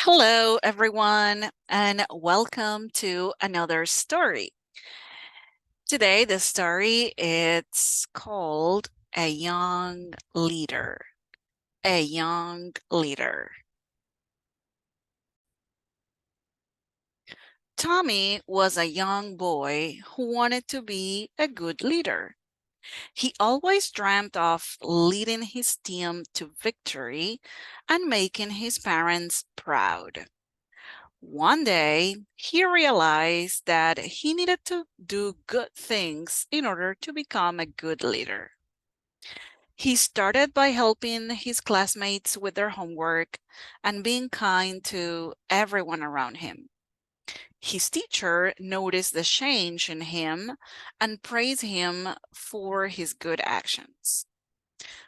Hello, everyone, and welcome to another story. Today, the story it's called A Young Leader. A Young Leader. Tommy was a young boy who wanted to be a good leader. He always dreamt of leading his team to victory and making his parents proud. One day, he realized that he needed to do good things in order to become a good leader. He started by helping his classmates with their homework and being kind to everyone around him. His teacher noticed the change in him and praised him for his good actions.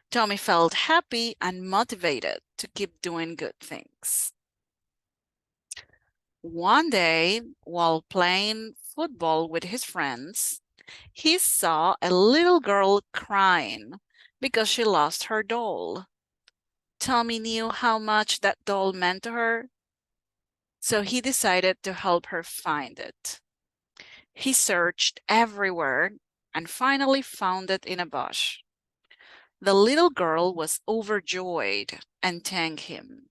Tommy felt happy and motivated to keep doing good things. One day, while playing football with his friends, he saw a little girl crying because she lost her doll. Tommy knew how much that doll meant to her, so he decided to help her find it. He searched everywhere and finally found it in a bush. The little girl was overjoyed and thanked him.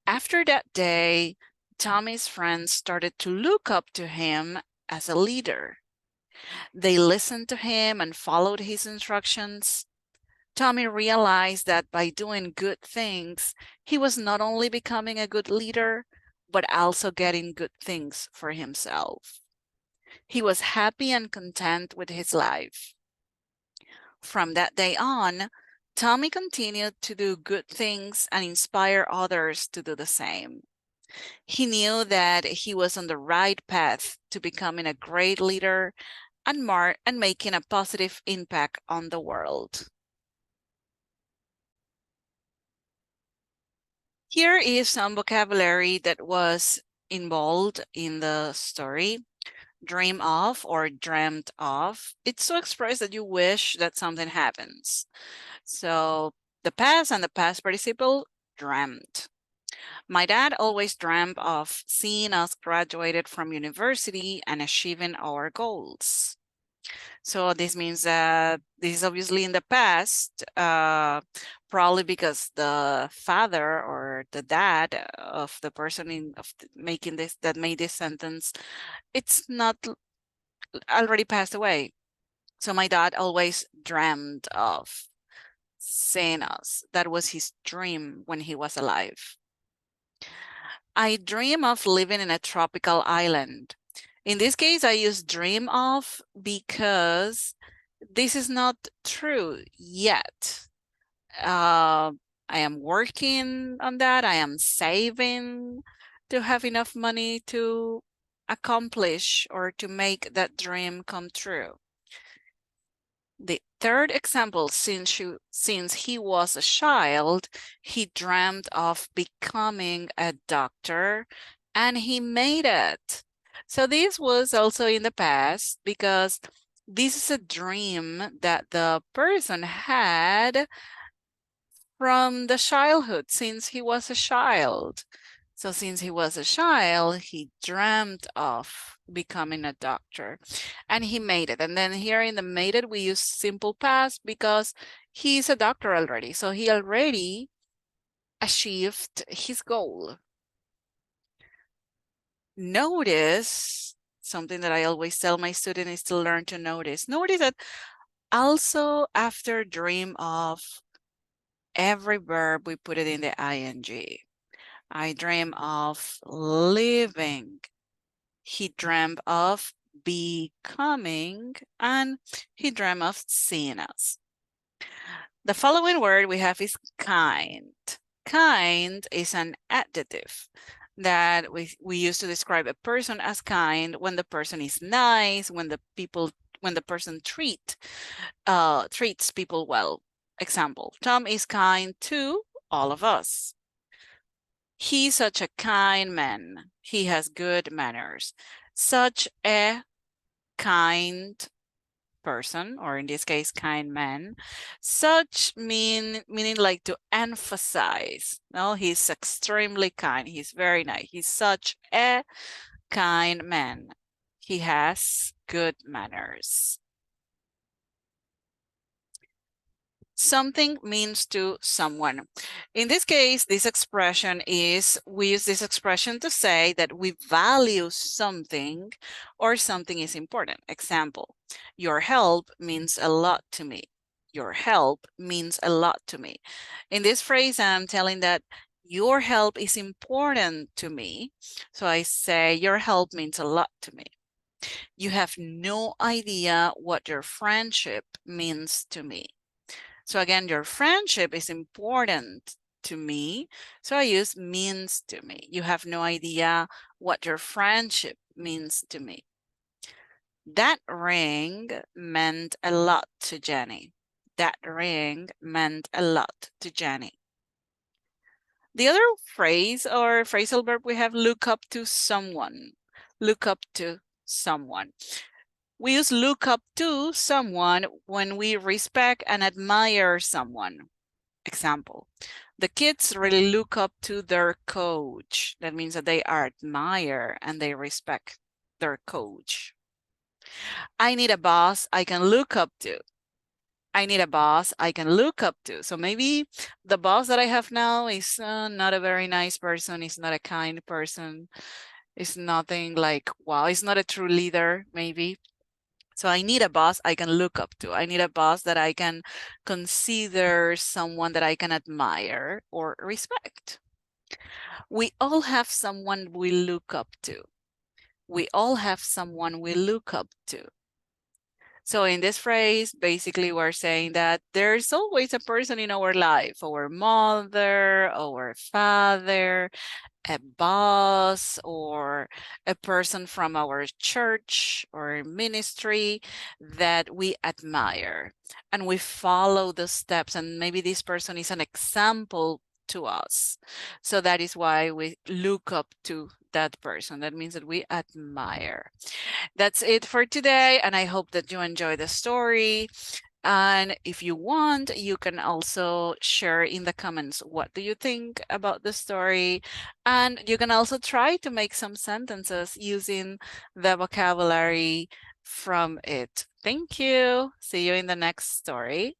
After that day, Tommy's friends started to look up to him as a leader. They listened to him and followed his instructions. Tommy realized that by doing good things, he was not only becoming a good leader, but also getting good things for himself. He was happy and content with his life. From that day on, Tommy continued to do good things and inspire others to do the same. He knew that he was on the right path to becoming a great leader and making a positive impact on the world. Here is some vocabulary that was involved in the story. Dream of or dreamt of. It's to express that you wish that something happens. So the past and the past participle, dreamt. My dad always dreamt of seeing us graduated from university and achieving our goals. So this means that this is obviously in the past, probably because the father or the dad of the person making this that made this sentence, it's not already passed away. So my dad always dreamed of seeing us. That was his dream when he was alive. I dream of living in a tropical island. In this case, I use dream of because this is not true yet. Uh, I am working on that. I am saving to have enough money to accomplish or to make that dream come true. The third example, since he was a child, he dreamed of becoming a doctor and he made it. So this was also in the past because this is a dream that the person had from the childhood since he was a child. So since he was a child, he dreamt of becoming a doctor and he made it. And then here in the made it, we use simple past because he's a doctor already. So he already achieved his goal. Notice, something that I always tell my students is to learn to notice. Notice that also after dream of, every verb we put it in the ing. I dream of living. He dreamt of becoming, and he dreamt of seeing us. The following word we have is kind. Kind is an adjective that we use to describe a person as kind when the person is nice, when the person treats people well. Example, Tom is kind to all of us. He's such a kind man. He has good manners. Such a kind person, or in this case, kind man. Such meaning like to emphasize. No, he's extremely kind. He's very nice. He's such a kind man. He has good manners. Something means to someone. In this case, this expression is, we use this expression to say that we value something or something is important. Example, your help means a lot to me. Your help means a lot to me. In this phrase, I'm telling that your help is important to me. So I say your help means a lot to me. You have no idea what your friendship means to me. So again, your friendship is important to me. So I use means to me. You have no idea what your friendship means to me. That ring meant a lot to Jenny. That ring meant a lot to Jenny. The other phrase or phrasal verb we have, look up to someone. Look up to someone. We use look up to someone when we respect and admire someone. Example, the kids really look up to their coach. That means that they admire and they respect their coach. I need a boss I can look up to. I need a boss I can look up to. So maybe the boss that I have now is not a very nice person. He's not a kind person. It's nothing like, wow, he's not a true leader, maybe. So I need a boss I can look up to. I need a boss that I can consider someone that I can admire or respect. We all have someone we look up to. We all have someone we look up to. So in this phrase, basically we're saying that there's always a person in our life, our mother, our father, a boss, or a person from our church or ministry that we admire, and we follow the steps, and maybe this person is an example to us. So that is why we look up to that person. That means that we admire. That's it for today, and I hope that you enjoy the story. And if you want, you can also share in the comments what do you think about the story. And you can also try to make some sentences using the vocabulary from it. Thank you. See you in the next story.